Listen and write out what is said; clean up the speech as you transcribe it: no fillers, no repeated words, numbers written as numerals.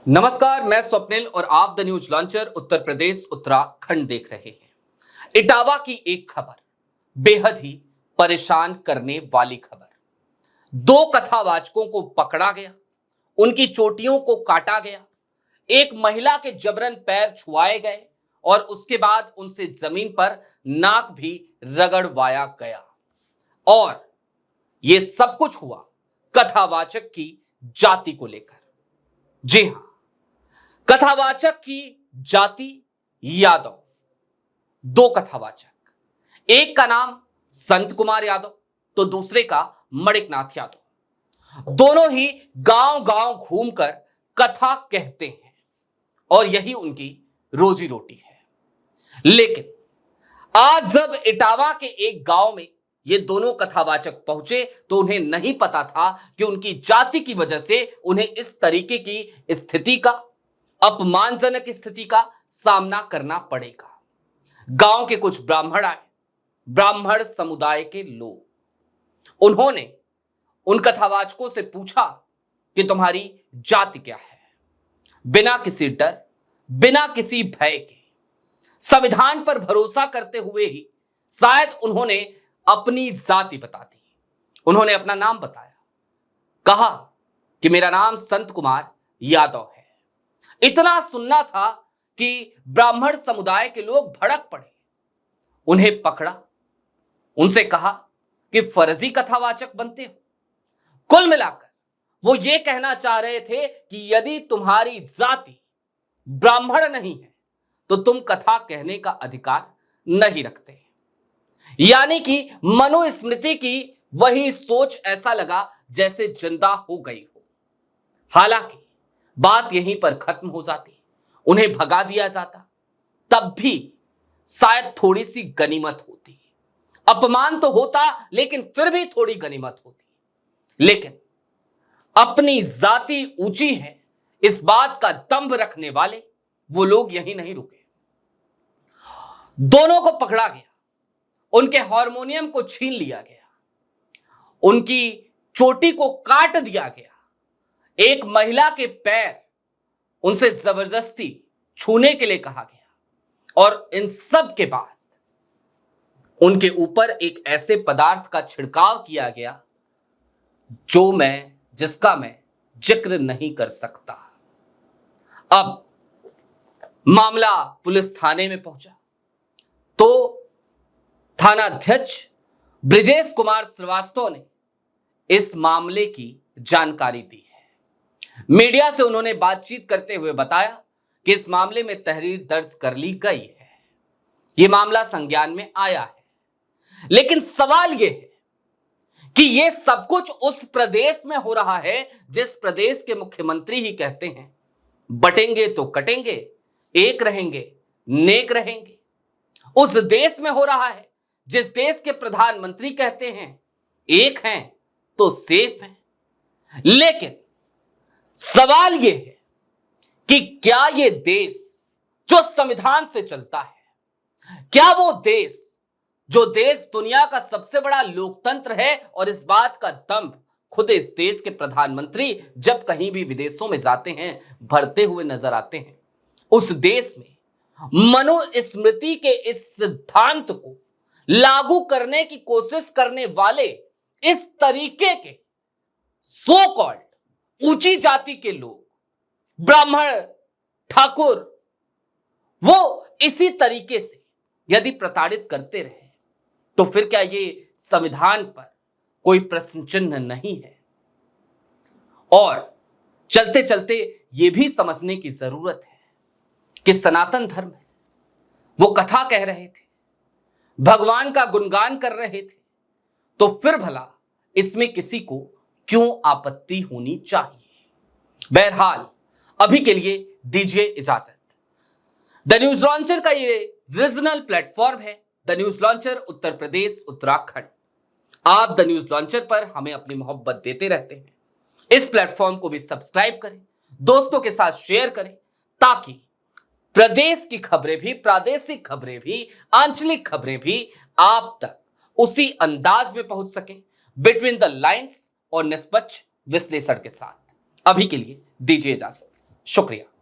नमस्कार, मैं स्वप्निल और आप the news launcher Uttar Pradesh Uttarakhand देख रहे हैं। इटावा की एक खबर, बेहद ही परेशान करने वाली खबर। दो कथावाचकों को पकड़ा गया, उनकी चोटियों को काटा गया, एक महिला के जबरन पैर छुआए गए और उसके बाद उनसे जमीन पर नाक भी रगड़वाया गया। और यह सब कुछ हुआ कथावाचक की जाति को लेकर। जी हां, कथावाचक की जाति यादव। दो कथावाचक, एक का नाम संत कुमार यादव तो दूसरे का मणिकनाथ यादव। दोनों ही गांव गांव घूमकर कथा कहते हैं और यही उनकी रोजी रोटी है। लेकिन आज जब इटावा के एक गांव में ये दोनों कथावाचक पहुंचे तो उन्हें नहीं पता था कि उनकी जाति की वजह से उन्हें इस तरीके की स्थिति का, अपमानजनक स्थिति का सामना करना पड़ेगा। गांव के कुछ ब्राह्मण आए, ब्राह्मण समुदाय के लोग। उन्होंने उन कथावाचकों से पूछा कि तुम्हारी जाति क्या है। बिना किसी डर, बिना किसी भय के, संविधान पर भरोसा करते हुए ही शायद उन्होंने अपनी जाति बता दी। उन्होंने अपना नाम बताया, कहा कि मेरा नाम संत कुमार यादव है। इतना सुनना था कि ब्राह्मण समुदाय के लोग भड़क पड़े, उन्हें पकड़ा, उनसे कहा कि फर्जी कथावाचक बनते हो। कुल मिलाकर वो ये कहना चाह रहे थे कि यदि तुम्हारी जाति ब्राह्मण नहीं है तो तुम कथा कहने का अधिकार नहीं रखते। यानी कि मनुस्मृति की वही सोच, ऐसा लगा जैसे जिंदा हो गई हो। हालांकि बात यहीं पर खत्म हो जाती, उन्हें भगा दिया जाता, तब भी शायद थोड़ी सी गनीमत होती। अपमान तो होता लेकिन फिर भी थोड़ी गनीमत होती। लेकिन अपनी जाति ऊंची है इस बात का दंभ रखने वाले वो लोग यहीं नहीं रुके। दोनों को पकड़ा गया, उनके हारमोनियम को छीन लिया गया, उनकी चोटी को काट दिया गया, एक महिला के पैर उनसे जबरदस्ती छूने के लिए कहा गया और इन सब के बाद उनके ऊपर एक ऐसे पदार्थ का छिड़काव किया गया जिसका मैं जिक्र नहीं कर सकता। अब मामला पुलिस थाने में पहुंचा तो थानाध्यक्ष ब्रिजेश कुमार श्रीवास्तव ने इस मामले की जानकारी दी है। मीडिया से उन्होंने बातचीत करते हुए बताया कि इस मामले में तहरीर दर्ज कर ली गई है, यह मामला संज्ञान में आया है। लेकिन सवाल यह है कि यह सब कुछ उस प्रदेश में हो रहा है जिस प्रदेश के मुख्यमंत्री ही कहते हैं बटेंगे तो कटेंगे, एक रहेंगे नेक रहेंगे। उस देश में हो रहा है जिस देश के प्रधानमंत्री कहते हैं एक हैं तो सेफ हैं। लेकिन सवाल यह है कि क्या यह देश जो संविधान से चलता है, क्या वो देश जो देश दुनिया का सबसे बड़ा लोकतंत्र है और इस बात का दंभ खुद इस देश के प्रधानमंत्री जब कहीं भी विदेशों में जाते हैं भरते हुए नजर आते हैं, उस देश में मनुस्मृति के इस सिद्धांत को लागू करने की कोशिश करने वाले इस तरीके के सो कॉल्ड ऊंची जाति के लोग, ब्राह्मण, ठाकुर, वो इसी तरीके से यदि प्रताड़ित करते रहे तो फिर क्या ये संविधान पर कोई प्रश्न चिन्ह नहीं है? और चलते चलते यह भी समझने की जरूरत है कि सनातन धर्म है, वो कथा कह रहे थे, भगवान का गुणगान कर रहे थे, तो फिर भला इसमें किसी को क्यों आपत्ति होनी चाहिए? बहरहाल अभी के लिए दीजिए इजाजत। द न्यूज लॉन्चर का ये रीजनल प्लेटफॉर्म है, the news launcher Uttar Pradesh Uttarakhand. आप द न्यूज लॉन्चर पर हमें अपनी मोहब्बत देते रहते हैं। इस प्लेटफॉर्म को भी सब्सक्राइब करें, दोस्तों के साथ शेयर करें, ताकि प्रदेश की खबरें भी, प्रादेशिक खबरें भी, आंचलिक खबरें भी आप तक उसी अंदाज में पहुंच सकें, बिटवीन द लाइंस और निष्पक्ष विश्लेषण के साथ। अभी के लिए दीजिए इजाजत। शुक्रिया।